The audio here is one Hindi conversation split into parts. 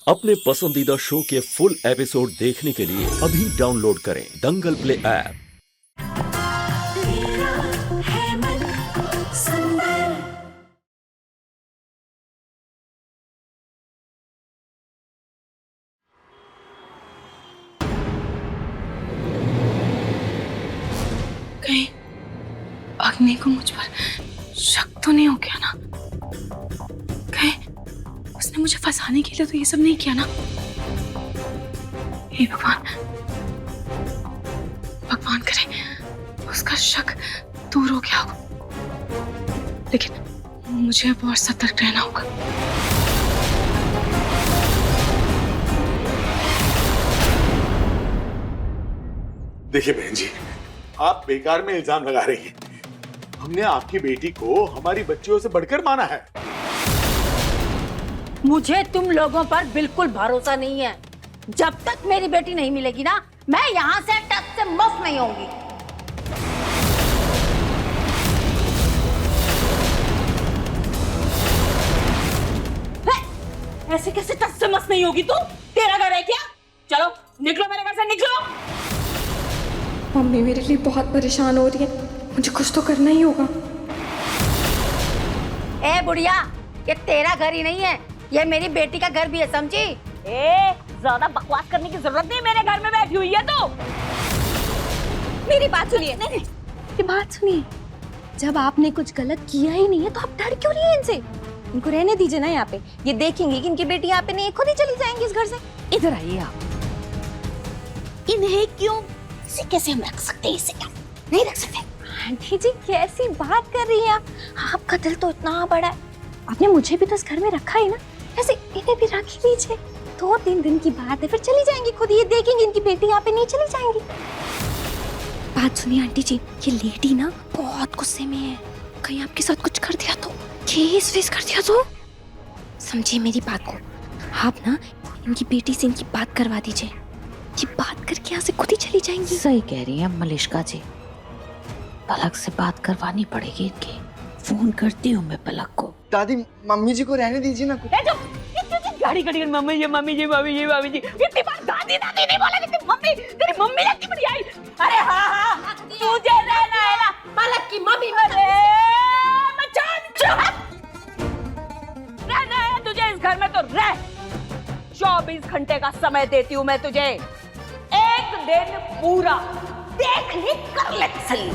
अपने पसंदीदा शो के फुल एपिसोड देखने के लिए अभी डाउनलोड करें दंगल प्ले ऐप। कहीं अग्नि को मुझ पर शक तो नहीं हो गया ना? कहीं उसने मुझे फंसाने के लिए तो ये सब नहीं किया ना? हे भगवान, भगवान करे उसका शक दूर हो गया हो। लेकिन मुझे अब और सतर्क रहना होगा। देखिए बहन जी, आप बेकार में इल्जाम लगा रही हैं। हमने आपकी बेटी को हमारी बच्चियों से बढ़कर माना है। मुझे तुम लोगों पर बिल्कुल भरोसा नहीं है। जब तक मेरी बेटी नहीं मिलेगी ना, मैं यहाँ से टच से मुफ्त नहीं होंगी। ऐसे कैसे टच से मस्त नहीं होगी तू? तेरा घर है क्या? चलो निकलो मेरे घर से, निकलो। मम्मी मेरे लिए बहुत परेशान हो रही है, मुझे कुछ तो करना ही होगा। ए बुढ़िया, ये तेरा घर ही नहीं है, ये मेरी बेटी का घर भी है, समझी? ज्यादा बकवास करने की जरूरत नहीं, मेरे घर में बैठी हुई है तो। मेरी बात सुनिए। नहीं, ये बात सुनिए। जब आपने कुछ गलत किया ही नहीं है तो आप डर क्यों रही हैं इनसे? इनको रहने दीजिए ना यहाँ पे। ये देखेंगे कि इनकी बेटी यहाँ पे नहीं, खुद ही चली जाएंगी इस घर से। इधर आइए आप। इन्हें क्यों कैसे हम रख सकते हैं? इसे क्या नहीं रख सकते? आंटी जी कैसी बात कर रही हैं आप? आपका दिल तो इतना बड़ा है, आपने मुझे भी तो इस घर में रखा है ना, ऐसे इन्हें भी रख ही लीजिए। 2-3 दिन की बात है, फिर चली जाएंगी खुद। ये देखेंगे इनकी बेटी यहाँ पे नहीं, चली जाएंगी। बात सुनिए आंटी जी, ये लेडी ना बहुत गुस्से में है। कहीं आपके साथ कुछ कर दिया तो, केस वेस कर दिया तो? समझिए मेरी बात को। आप ना इनकी बेटी से इनकी बात करवा दीजिए। ये बात करके यहाँ से खुद ही चली जाएंगी। सही कह रही है मलिश्का जी, पलक से बात करवानी पड़ेगी इनकी। फोन करती हूँ मैं पलक को। दादी, मम्मी जी को रहने दीजिए ना। गाड़ी खड़ी, मम्मी जी मम्मी जी मम्मी जी मम्मी जी। इतनी बार दादी दादी नहीं बोला, लेकिन मम्मी, तेरी मम्मी लगती बड़ी आई। अरे हाँ, तुझे रहना है ना पलक की मम्मी। अरे रहना है तुझे इस घर में तो रह। 24 घंटे का समय देती हूँ मैं तुझे, एक दिन पूरा देख ले, कर ले तसल्ली।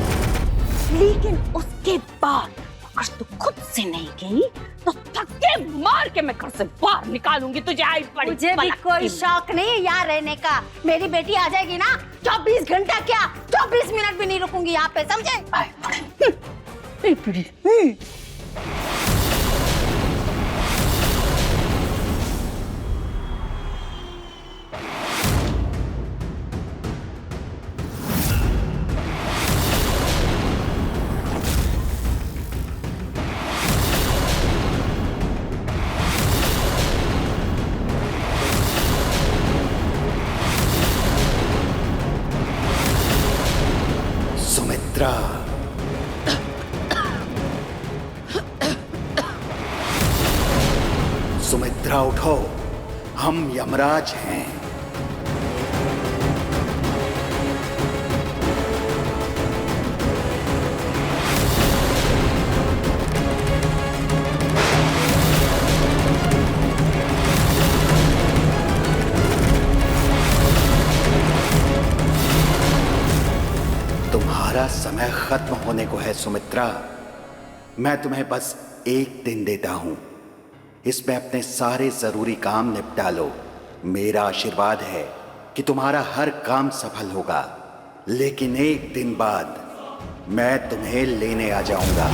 लेकिन उसके बाद अगर तू खुद से नहीं गई तो धक्के मार के मैं घर से बाहर निकालूंगी तुझे। आई पड़ी। मुझे भी कोई शौक नहीं है यहाँ रहने का। मेरी बेटी आ जाएगी ना, 24 घंटा क्या 24 मिनट भी नहीं रुकूंगी यहाँ पे, समझे? आई पड़ी। सुमित्रा, सुमित्रा उठो, हम यमराज हैं। तुम्हारा समय खत्म होने को है सुमित्रा। मैं तुम्हें बस एक दिन देता हूं, इसमें अपने सारे जरूरी काम निपटा लो। मेरा आशीर्वाद है कि तुम्हारा हर काम सफल होगा, लेकिन एक दिन बाद मैं तुम्हें लेने आ जाऊंगा।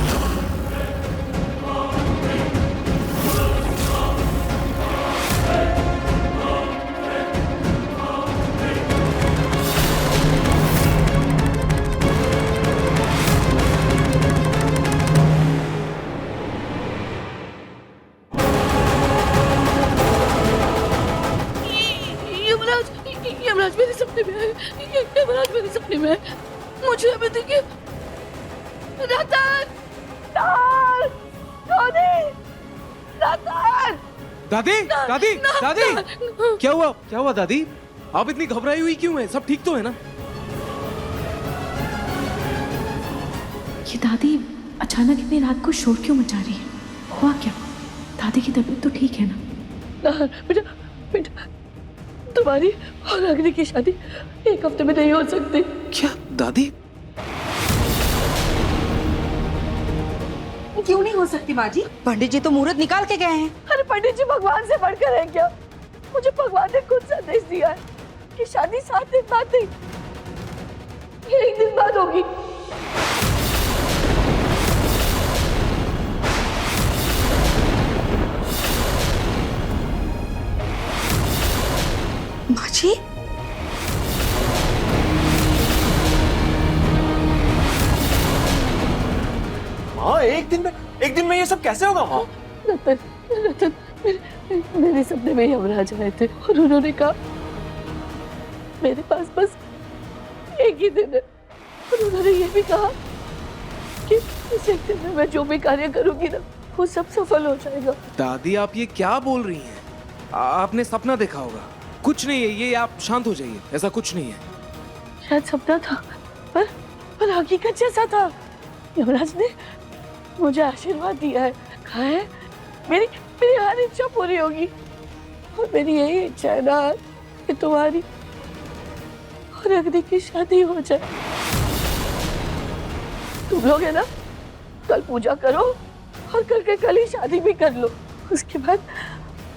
यमराज मेरे सपने में है, यमराज मेरे सपने में है। मुझे अभी देखिए रतन, रतन, दादी दादी दादी क्या हुआ दादी? आप इतनी घबराई हुई क्यों है? सब ठीक तो है ना? ये दादी अचानक इतनी रात को शोर क्यों मचा रही है? हुआ क्या? दादी की तबीयत तो ठीक है ना? बेटा तुम्हारी और अग्नि की शादी एक हफ्ते में नहीं हो सकती। क्या दादी? क्यों नहीं हो सकती माँ जी? पंडित जी तो मुहूर्त निकाल के गए हैं। अरे पंडित जी भगवान से बढ़कर है क्या? मुझे भगवान ने खुद संदेश दिया है कि शादी 7 दिन बाद नहीं, ये 1 दिन बाद होगी। माँ जी हाँ, एक दिन में ये सब कैसे होगा माँ? रतन मेरे सपने में यमराज आए थे और उन्होंने कहा मेरे पास बस एक ही दिन है, और उन्होंने ये भी कहा कि इस एक दिन में मैं जो भी कार्य करूंगी ना वो सब सफल हो जाएगा। दादी आप ये क्या बोल रही हैं? आपने सपना देखा होगा। कुछ नहीं है ये, आप शांत हो जाइए, ऐसा कुछ नहीं है। शायद सपना था पर हकीकत जैसा था। यमराज ने मुझे आशीर्वाद दिया है, कहा है मेरी हर इच्छा पूरी होगी, और मेरी यही इच्छा है ना कि तुम्हारी और अग्नि की शादी हो जाए। तुम लोग है ना, कल पूजा करो और कल के कल ही शादी भी कर लो। उसके बाद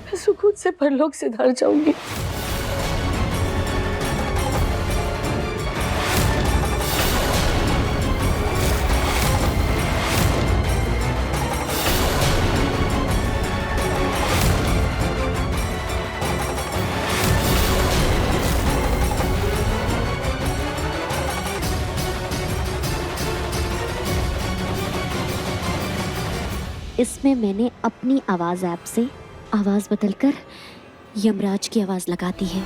मैं सुकून से परलोक सिधार जाऊंगी। इसमें मैंने अपनी आवाज ऐप से आवाज बदलकर यमराज की आवाज लगा दी है।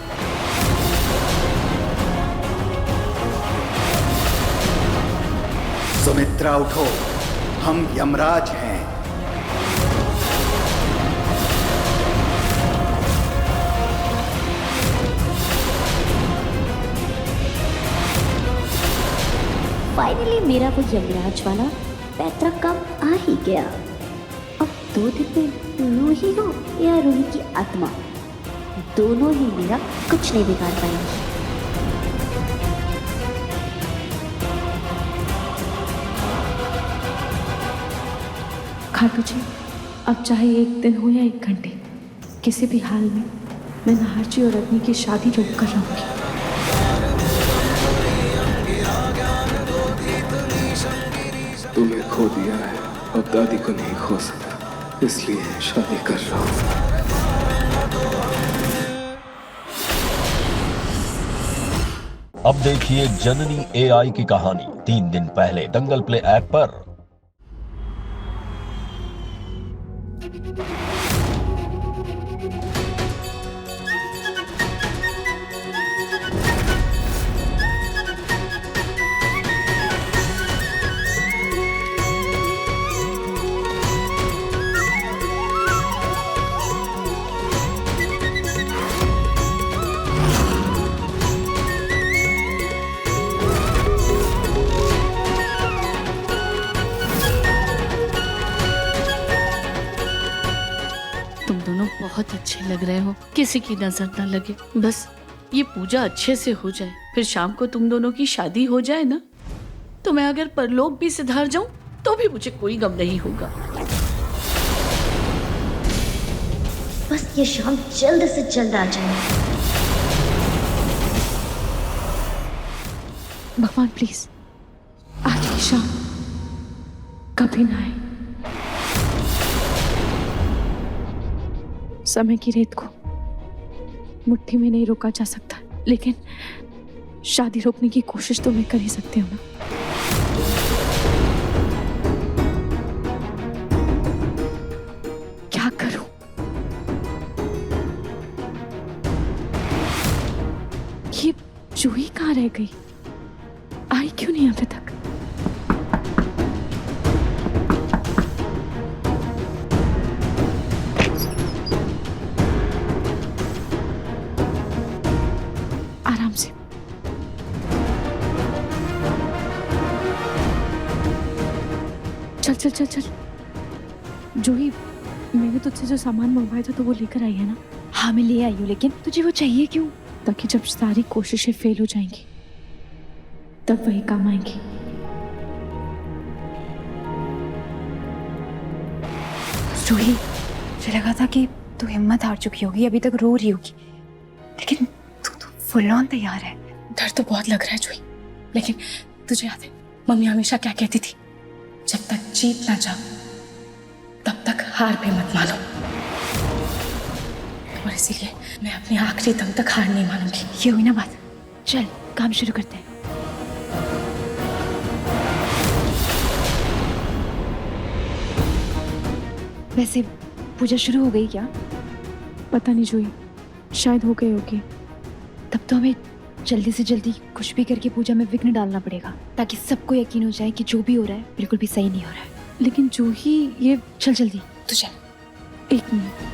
सुमित्रा उठो, हम यमराज हैं। फाइनली मेरा वो यमराज वाला पैतरा कब आ ही गया। अब 2 दिन में रूही हो या रूही की आत्मा, दोनों ही मेरा कुछ नहीं बिगाड़ पाएंगे। खाटू जी अब चाहे 1 दिन हो या 1 घंटे, किसी भी हाल में मैं नाहर जी और अग्नि की शादी रोक कर रहूंगी। तुम्हें खो दिया है, अब दादी को नहीं खो सका, इसलिए शादी कर रहा हूँ। अब देखिए जननी एआई की कहानी 3 दिन पहले दंगल प्ले ऐप पर। बहुत अच्छे लग रहे हो, किसी की नजर न लगे। बस ये पूजा अच्छे से हो जाए, फिर शाम को तुम दोनों की शादी हो जाए ना, तो मैं अगर परलोक भी सिधार जाऊं तो भी मुझे कोई गम नहीं होगा। बस ये शाम जल्द से जल्द आ जाए। भगवान प्लीज आज की शाम कभी ना आए। समय की रेत को मुट्ठी में नहीं रोका जा सकता, लेकिन शादी रोकने की कोशिश तो मैं कर ही सकती हूँ ना। क्या करूं? ये जूही कहाँ रह गई? आई क्यों नहीं अभी तक? चल चल चल चल। जूही, मैंने तुझसे जो सामान मंगवाया था तो वो लेकर आई है ना? हाँ मैं ले आई हूँ, लेकिन तुझे वो चाहिए क्यों? ताकि जब सारी कोशिशें फेल हो जाएंगी तब वही काम आएंगी। जूही, मुझे लगा था कि तू हिम्मत हार चुकी होगी, अभी तक रो रही होगी, लेकिन तू तो फुल ऑन तैयार है। डर तो बहुत लग रहा है जूही, लेकिन तुझे याद है मम्मी हमेशा क्या कहती थी? जब तक जीत ना जाओ तब तक हार भी मत मानो। और इसीलिए मैं अपने आखिरी दम तक हार नहीं मानूंगी। ये हुई ना बात, चल काम शुरू करते हैं। वैसे पूजा शुरू हो गई क्या? पता नहीं जूही, शायद हो गई होगी। तब तो हमें जल्दी से जल्दी कुछ भी करके पूजा में विघ्न डालना पड़ेगा, ताकि सबको यकीन हो जाए कि जो भी हो रहा है बिल्कुल भी सही नहीं हो रहा है। लेकिन जूही, ये चल जल्दी। तो चल। एक मिनट।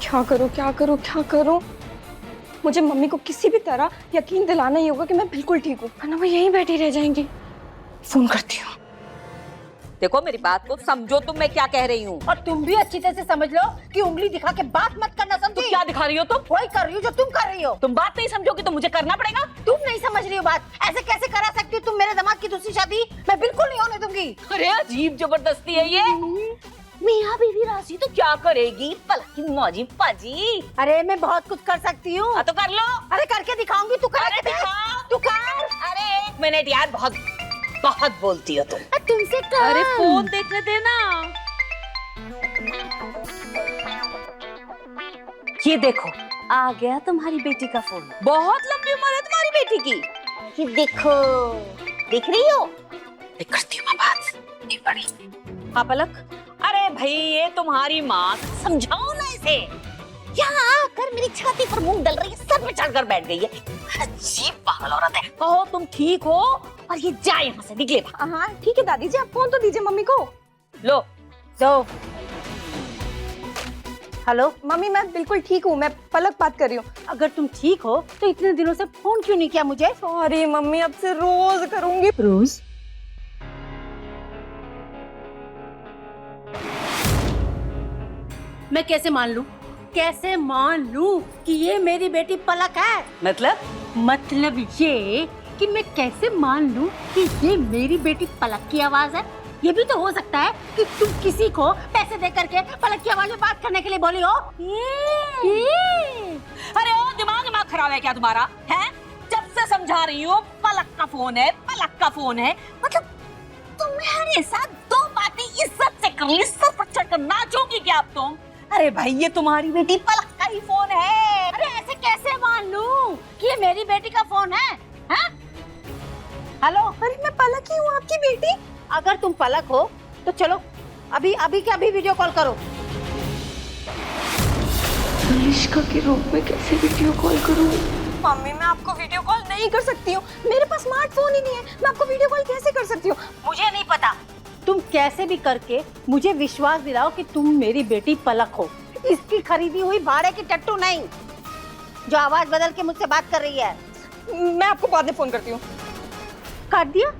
क्या करूं क्या करूं क्या करूं? मुझे मम्मी को किसी भी तरह यकीन दिलाना ही होगा कि मैं बिल्कुल ठीक हूँ, वरना वो यहीं बैठी रह जाएंगी। फोन करती हूँ। देखो मेरी बात को समझो, तुम मैं क्या कह रही हूँ। और तुम भी अच्छी तरह से समझ लो कि उंगली दिखा के बात मत करना, समझी? तुम क्या दिखा रही हो? तुम वही कर रही हो जो तुम कर रही हो। तुम बात नहीं समझोगी तो मुझे करना पड़ेगा। तुम नहीं समझ रही हो बात, ऐसे कैसे करा सकती हो तुम? मेरे दामाद की दूसरी शादी मैं बिल्कुल नहीं होने दूंगी। अरे अजीब जबरदस्ती है ये। मियाँ बीवी राजी तो क्या करेगी? पलक की मौजी पाजी। अरे मैं बहुत कुछ कर सकती हूँ। तो कर लो। अरे करके दिखाऊंगी, तू कर। तू कर। अरे 1 मिनट यार, बहुत बहुत बोलती हो तुम। तुमसे कर। अरे फोन देखने देना। ये देखो आ गया तुम्हारी बेटी का फोन। बहुत लंबी उम्र है तुम्हारी बेटी की। ये देखो, देख रही हो? मैं करती हूँ मैं बात, नहीं पड़ी। हाँ पलक, अरे भाई ये तुम्हारी माँ, समझाओ ना इसे। यहाँ आकर मेरी छाती पर मुंह डल रही है, सर पे चढ़कर बैठ गई है। अजीब पागल औरत है। कहो तुम ठीक हो और ये जाए यहाँ से, निकले। हाँ ठीक है दादी जी, आप फोन तो दीजिए मम्मी को। लो दो। हेलो मम्मी, मैं बिल्कुल ठीक हूँ, मैं पलक बात कर रही हूँ। अगर तुम ठीक हो तो इतने दिनों से फोन क्यों नहीं किया मुझे? सॉरी मम्मी, अब से रोज करूंगी। रोज? मैं कैसे मान लूं? कैसे मान लूं कि ये मेरी बेटी पलक है? मतलब ये कि मैं कैसे मान लूं कि ये मेरी बेटी पलक की आवाज है? ये भी तो हो सकता है कि तुम किसी को पैसे दे करके पलक की आवाज में बात करने के लिए बोली हो। अरे ओ दिमाग खराब है क्या तुम्हारा? है जब से समझा रही हूँ, पलक का फोन है, पलक का फोन है। मतलब तुम्हारे साथ 2 बातें इज्जत से कर ली, सर पर चढ़कर नाचोगी क्या अब तुम? अरे भाई ये तुम्हारी बेटी पलक का ही फोन है। अरे ऐसे कैसे मान लूं कि ये मेरी बेटी का फोन है? हाँ? हेलो, अरे मैं पलक ही हूँ, आपकी बेटी। अगर तुम पलक हो तो चलो अभी अभी के अभी वीडियो कॉल करो। अनुष्का के रूप में कैसे वीडियो कॉल करूं? मम्मी मैं आपको वीडियो कॉल नहीं कर सकती हूँ, मेरे पास स्मार्टफोन ही नहीं है। मैं आपको वीडियो कॉल कैसे कर सकती हूँ? मुझे नहीं पता, तुम कैसे भी करके मुझे विश्वास दिलाओ कि तुम मेरी बेटी पलक हो। इसकी खरीदी हुई भाड़े की टट्टू नहीं, जो आवाज बदल के मुझसे बात कर रही है। मैं आपको बाद में फोन करती हूँ। कर दिया?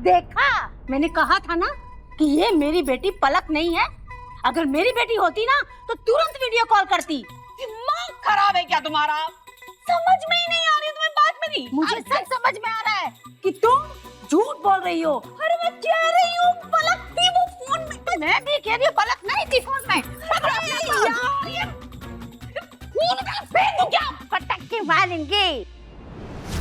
देखा, मैंने कहा था ना कि ये मेरी बेटी पलक नहीं है। अगर मेरी बेटी होती ना तो तुरंत वीडियो कॉल करती। दिमाग खराब है क्या तुम्हारा? समझ में ही नहीं आ रही तुम्हें बात मेरी। मुझे सब समझ में आ रहा है कि तुम झूठ बोल रही हो। अरे मैं कह रही हूँ पलक थी वो फोन में। तो मैं भी कह रही हूँ पलक नहीं थी फोन में। यार ये फोन का फेंक दूं क्या? पटक के मारेंगे।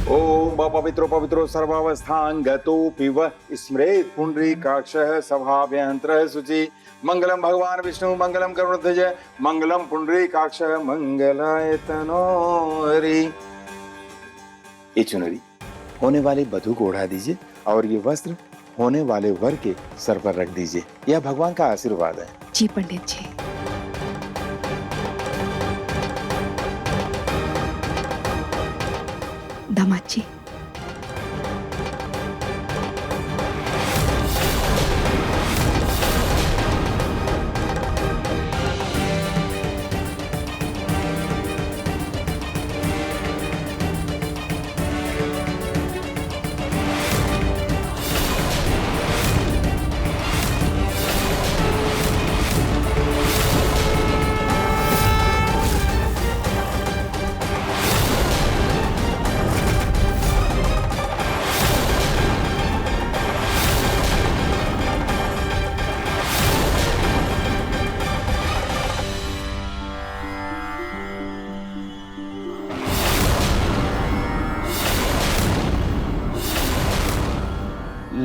ओम पवित्रो पवित्रो सर्वावस्थान गतो पिव स्मृत पुंडरीकाक्षः सभाभ्यंतरः शुचि मंगलम भगवान विष्णु मंगलम करुणध्वज मंगलम पुंडरीकाक्षः मंगलाय तनोहरि। ये चुनरी होने वाले बधू को ओढ़ा दीजिए और ये वस्त्र होने वाले वर के सर पर रख दीजिए। यह भगवान का आशीर्वाद है। जी पंडित जी। दामाद जी,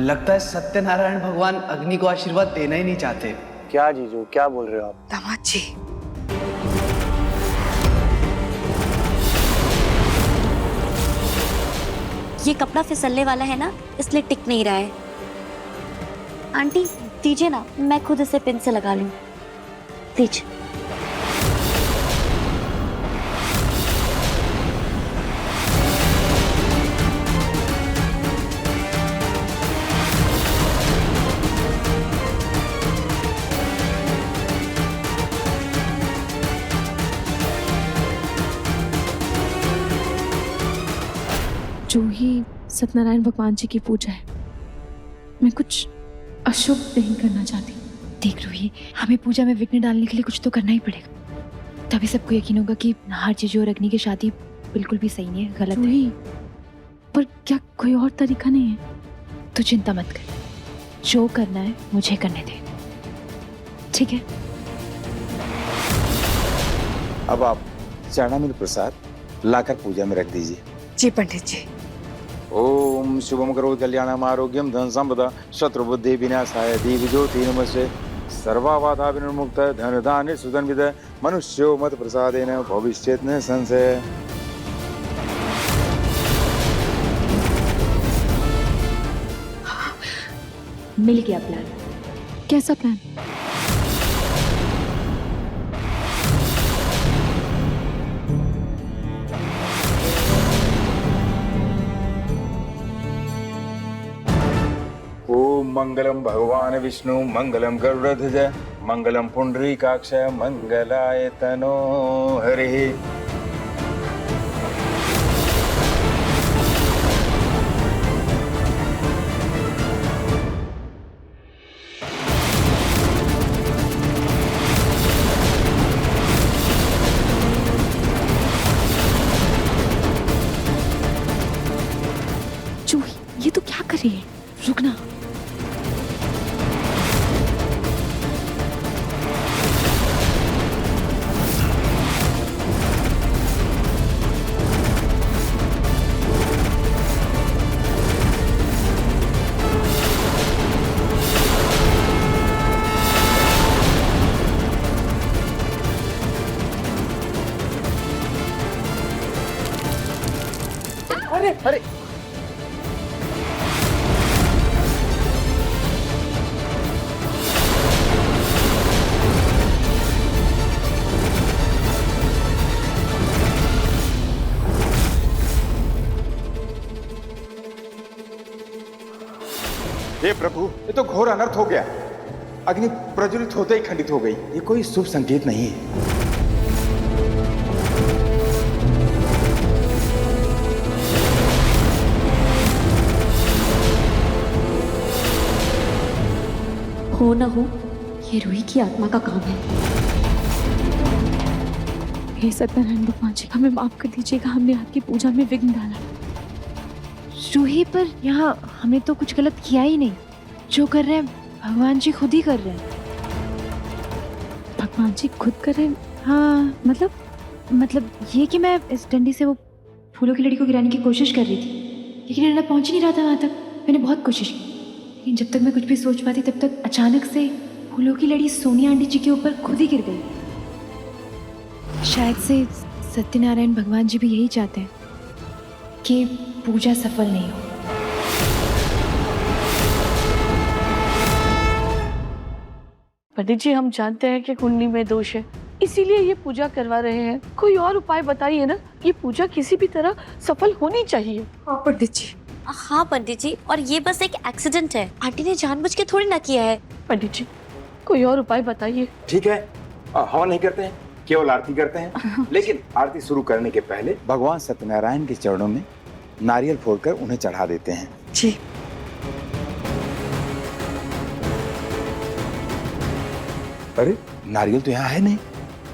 लगता है सत्यनारायण भगवान अग्नि को आशीर्वाद देना ही नहीं चाहते। क्या जीजू, क्या बोल रहे हो आप? दामाद जी, ये कपड़ा फिसलने वाला है ना, इसलिए टिक नहीं रहा है। आंटी दीजिए ना, मैं खुद इसे पिन से लगा लूं। दीजिए। जो ही सत्यनारायण भगवान जी की पूजा है, मैं कुछ अशुभ नहीं करना चाहती। देख रूही, हमें पूजा में विघ्न डालने के लिए कुछ तो करना ही पड़ेगा, तभी सबको यकीन होगा कि नाहर जीजू और अग्नि की शादी बिल्कुल भी सही नहीं है, गलत है। पर क्या कोई और तरीका नहीं है? तू चिंता मत कर, जो करना है मुझे करने दे, ठीक है? अब आप चरणामृत प्रसाद लाकर पूजा में रख दीजिए। जी पंडित जी। ओम शुभम करोति कल्याणम आरोग्यम धन संपदा शत्रुबुद्धि विनाशाय दीपज्योति नमस्ते सर्वबाधा विनिर्मुक्त धन धान्य सुधन विद मनुष्यो मत प्रसादेन भविष्यत् न संशय। मिल गया प्लान। कैसा प्लान? ओम मंगलम भगवान विष्णु मंगलम गरुड़ध्वज मंगलम पुंडरीकाक्ष मंगलाय तनो हरि। जूही, ये तो क्या कर रही है? रुकना। अरे अरे हे प्रभु, ये तो घोर अनर्थ हो गया। अग्नि प्रज्वलित होते ही खंडित हो गई। ये कोई शुभ संकेत नहीं है। हो न हो, ये रूही की आत्मा का काम है। हे सत्यनारायण भगवान जी, हमें माफ कर दीजिएगा, हमने आपकी पूजा में विघ्न डाला। रूही, पर यहाँ हमने तो कुछ गलत किया ही नहीं। जो कर रहे हैं भगवान जी खुद ही कर रहे हैं। भगवान जी खुद कर रहे हैं? हाँ, मतलब ये कि मैं इस डंडी से वो फूलों की लड़ी को गिराने की कोशिश कर रही थी, लेकिन डंडा पहुंच ही नहीं रहा था वहां तक। मैंने बहुत कोशिश की, लेकिन जब तक मैं कुछ भी सोच पाती तब तक अचानक से फूलों की लड़ी सोनिया आंटी जी के ऊपर खुद ही गिर गई। शायद से सत्यनारायण भगवान जी भी यही चाहते हैं कि पूजा सफल नहीं हो। पंडित जी, हम जानते हैं कि कुंडली में दोष है, इसीलिए ये पूजा करवा रहे हैं। कोई और उपाय बताइए ना, ये पूजा किसी भी तरह सफल होनी चाहिए। हाँ पंडित जी। हाँ पंडित जी, और ये बस एक एक्सीडेंट है, आंटी ने जानबूझ के थोड़ी ना किया है। पंडित जी, कोई और उपाय बताइए। ठीक है, हवन नहीं करते हैं, केवल आरती करते हैं। लेकिन आरती शुरू करने के पहले भगवान सत्यनारायण के चरणों में नारियल फोड़कर उन्हें चढ़ा देते हैं। जी। अरे नारियल तो यहाँ है नहीं।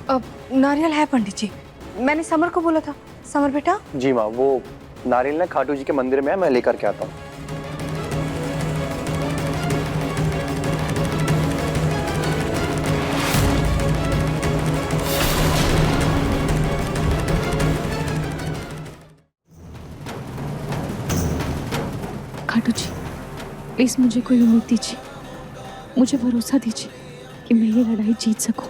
अब नारियल है पंडित जी, मैंने समर को बोला था। समर बेटा। जी माँ, वो नारियल ना खाटू जी के मंदिर में है, मैं लेकर के आता हूँ। खाटू जी, प्लीज मुझे कोई उम्मीद दीजिए, मुझे भरोसा दीजिए कि मैं ये लड़ाई जीत सकूं।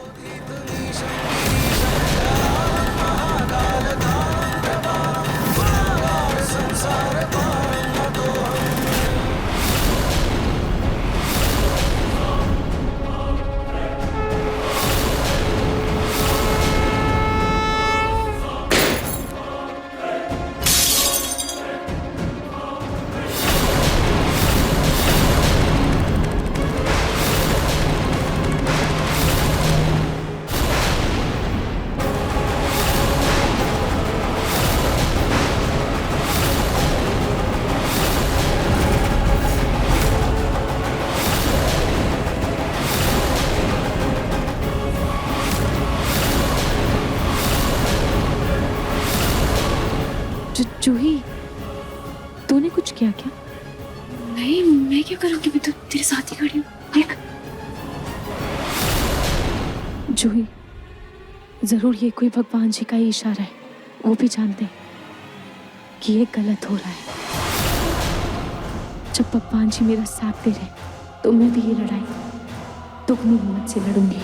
जूही, तूने कुछ किया क्या? नहीं, मैं क्या करूंगी, मैं तो तेरे साथ ही खड़ी हूँ। देख जूही, जरूर ये कोई भगवान जी का ही इशारा है, वो भी जानते हैं कि ये गलत हो रहा है। जब भगवान जी मेरा साथ दे रहे तो मैं भी ये लड़ाई दुगनी हिम्मत से लड़ूंगी।